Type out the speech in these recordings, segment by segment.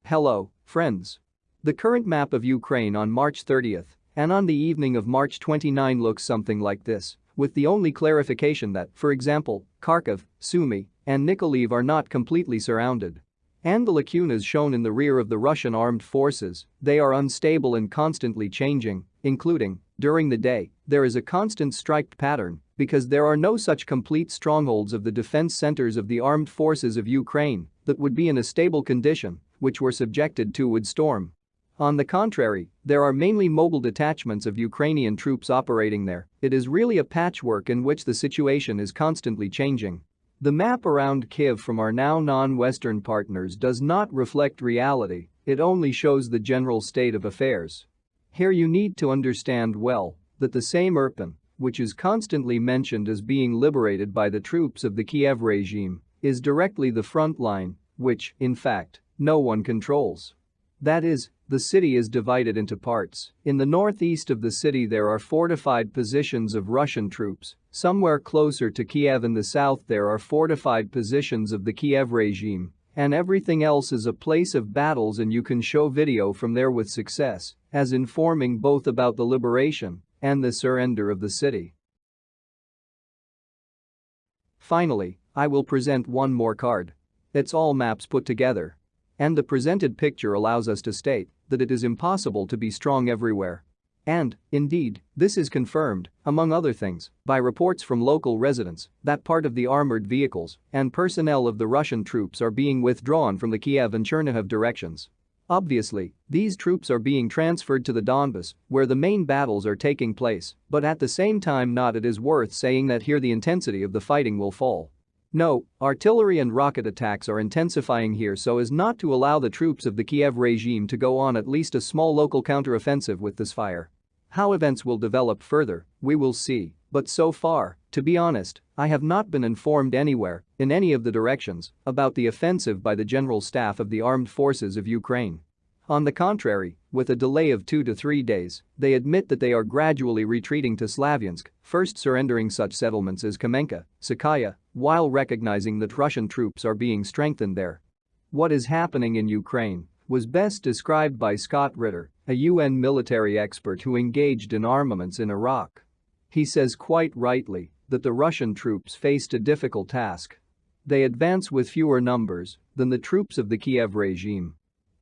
Hello, friends. The current map of Ukraine on March 30th and on the evening of March 29 looks something like this, with the only clarification that, for example, Kharkiv, Sumy, and Nikolaev are not completely surrounded. And the lacunas shown in the rear of the Russian armed forces, they are unstable and constantly changing, including, during the day, there is a constant strike pattern because there are no such complete strongholds of the defense centers of the armed forces of Ukraine that would be in a stable condition, which were subjected to would storm. On the contrary, there are mainly mobile detachments of Ukrainian troops operating there. It is really a patchwork in which the situation is constantly changing. The map around Kyiv from our now non-Western partners does not reflect reality, it only shows the general state of affairs. Here you need to understand well that the same Irpin, which is constantly mentioned as being liberated by the troops of the Kiev regime, is directly the front line, which, in fact, no one controls. That is, the city is divided into parts. In the northeast of the city there are fortified positions of Russian troops. Somewhere closer to Kiev in the south there are fortified positions of the Kiev regime. And everything else is a place of battles, and you can show video from there with success, as informing both about the liberation and the surrender of the city. Finally, I will present one more card. It's all maps put together. And the presented picture allows us to state that it is impossible to be strong everywhere. And, indeed, this is confirmed, among other things, by reports from local residents that part of the armored vehicles and personnel of the Russian troops are being withdrawn from the Kiev and Chernihiv directions. Obviously, these troops are being transferred to the Donbas, where the main battles are taking place, but at the same time it is worth saying that here the intensity of the fighting will fall. No, artillery and rocket attacks are intensifying here so as not to allow the troops of the Kiev regime to go on at least a small local counteroffensive with this fire. How events will develop further, we will see, but so far, to be honest, I have not been informed anywhere, in any of the directions, about the offensive by the General Staff of the Armed Forces of Ukraine. On the contrary, with a delay of 2 to 3 days, they admit that they are gradually retreating to Slavyansk, first surrendering such settlements as Kamenka, Sakaya, while recognizing that Russian troops are being strengthened there. What is happening in Ukraine was best described by Scott Ritter, a UN military expert who engaged in armaments in Iraq. He says quite rightly that the Russian troops faced a difficult task. They advance with fewer numbers than the troops of the Kiev regime.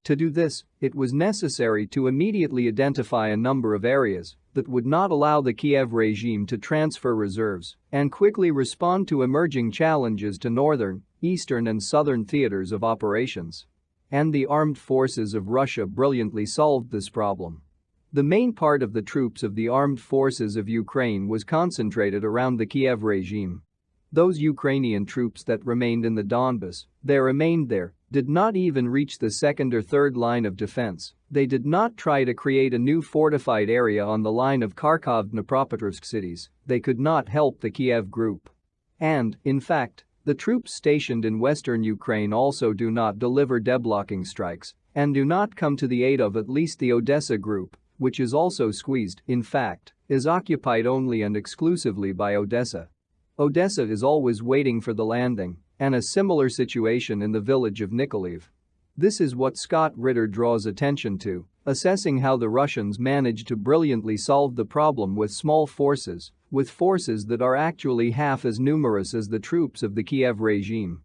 To do this, it was necessary to immediately identify a number of areas that would not allow the Kiev regime to transfer reserves and quickly respond to emerging challenges to northern, eastern and southern theaters of operations. And the armed forces of Russia brilliantly solved this problem. The main part of the troops of the armed forces of Ukraine was concentrated around the Kiev regime. Those Ukrainian troops that remained in the Donbas, they remained there, did not even reach the second or third line of defense. They did not try to create a new fortified area on the line of Kharkov-Dnipropetrovsk cities. They could not help the Kiev group. And, in fact, the troops stationed in western Ukraine also do not deliver deblocking strikes and do not come to the aid of at least the Odessa group, which is also squeezed, in fact, is occupied only and exclusively by Odessa. Odessa is always waiting for the landing, and a similar situation in the village of Nikolaev. This is what Scott Ritter draws attention to, assessing how the Russians managed to brilliantly solve the problem with small forces, with forces that are actually half as numerous as the troops of the Kiev regime.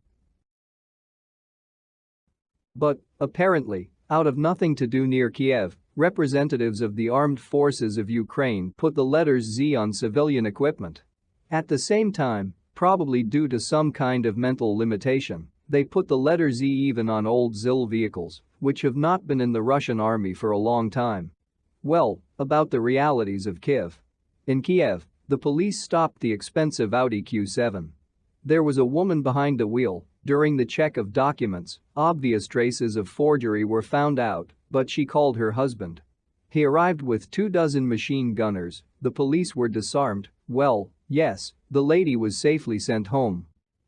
But, apparently, out of nothing to do near Kiev, representatives of the armed forces of Ukraine put the letters Z on civilian equipment. At the same time, probably due to some kind of mental limitation, they put the letter Z even on old ZIL vehicles, which have not been in the Russian army for a long time. Well, about the realities of Kiev. In Kiev, the police stopped the expensive Audi Q7. There was a woman behind the wheel. During the check of documents, obvious traces of forgery were found out, but she called her husband. He arrived with 24 machine gunners. The police were disarmed. Well, yes, the lady was safely sent home.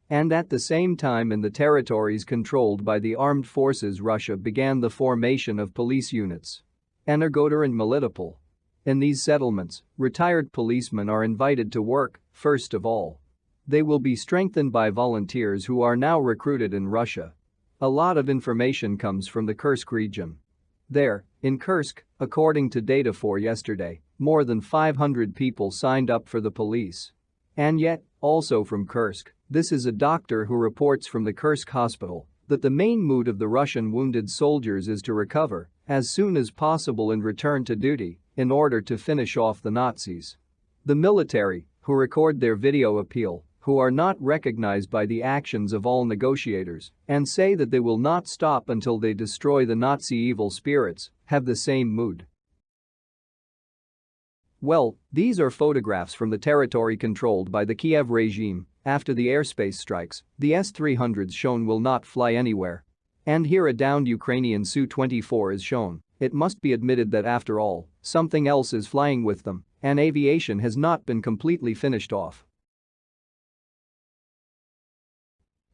And at the same time in the territories controlled by the armed forces Russia began the formation of police units. Energodar and Melitopol. In these settlements, retired policemen are invited to work, first of all. They will be strengthened by volunteers who are now recruited in Russia. A lot of information comes from the Kursk region. There, in Kursk, according to data for yesterday, more than 500 people signed up for the police. And yet, also from Kursk, this is a doctor who reports from the Kursk hospital that the main mood of the Russian wounded soldiers is to recover as soon as possible and return to duty in order to finish off the Nazis. The military, who record their video appeal, who are not recognized by the actions of all negotiators and say that they will not stop until they destroy the Nazi evil spirits, have the same mood. Well, these are photographs from the territory controlled by the Kiev regime. After the airspace strikes, the S-300s shown will not fly anywhere. And here a downed Ukrainian Su-24 is shown. It must be admitted that after all, something else is flying with them, and aviation has not been completely finished off.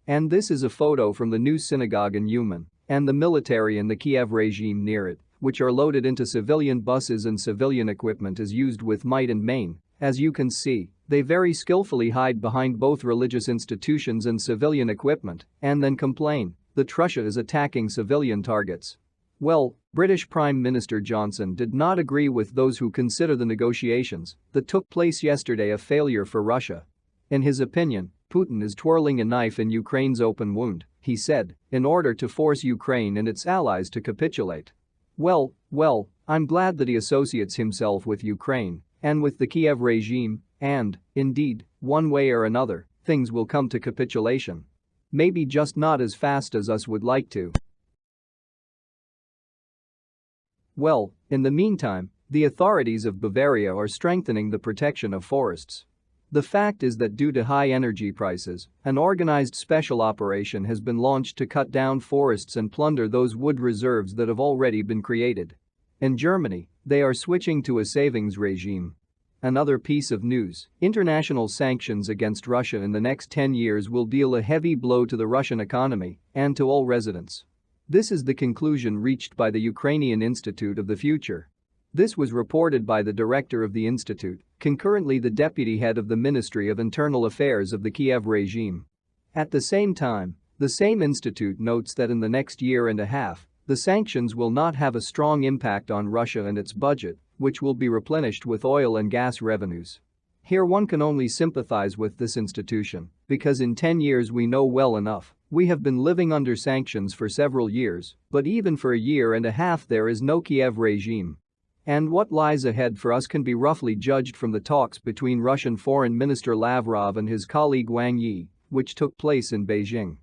And this is a photo from the new synagogue in Uman, and the military and the Kiev regime near it, which are loaded into civilian buses and civilian equipment is used with might and main. As you can see, they very skillfully hide behind both religious institutions and civilian equipment and then complain that Russia is attacking civilian targets. Well, British Prime Minister Johnson did not agree with those who consider the negotiations that took place yesterday a failure for Russia. In his opinion, Putin is twirling a knife in Ukraine's open wound, he said, in order to force Ukraine and its allies to capitulate. Well, I'm glad that he associates himself with Ukraine and with the Kiev regime, and, indeed, one way or another, things will come to capitulation. Maybe just not as fast as us would like to. Well, in the meantime, the authorities of Bavaria are strengthening the protection of forests. The fact is that due to high energy prices, an organized special operation has been launched to cut down forests and plunder those wood reserves that have already been created. In Germany, they are switching to a savings regime. Another piece of news: international sanctions against Russia in the next 10 years will deal a heavy blow to the Russian economy and to all residents. This is the conclusion reached by the Ukrainian Institute of the Future. This was reported by the director of the institute, concurrently the deputy head of the Ministry of Internal Affairs of the Kiev regime. At the same time, the same institute notes that in the next year and a half, the sanctions will not have a strong impact on Russia and its budget, which will be replenished with oil and gas revenues. Here one can only sympathize with this institution, because in 10 years we know well enough, we have been living under sanctions for several years, but even for a year and a half there is no Kiev regime. And what lies ahead for us can be roughly judged from the talks between Russian Foreign Minister Lavrov and his colleague Wang Yi, which took place in Beijing.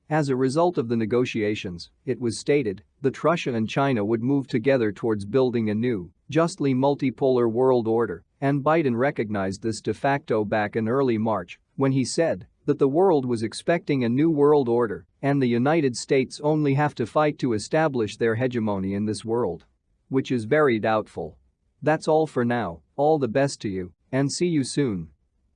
As a result of the negotiations, it was stated that Russia and China would move together towards building a new, justly multipolar world order, and Biden recognized this de facto back in early March when he said that the world was expecting a new world order and the United States only have to fight to establish their hegemony in this world. Which is very doubtful. That's all for now, all the best to you, and see you soon.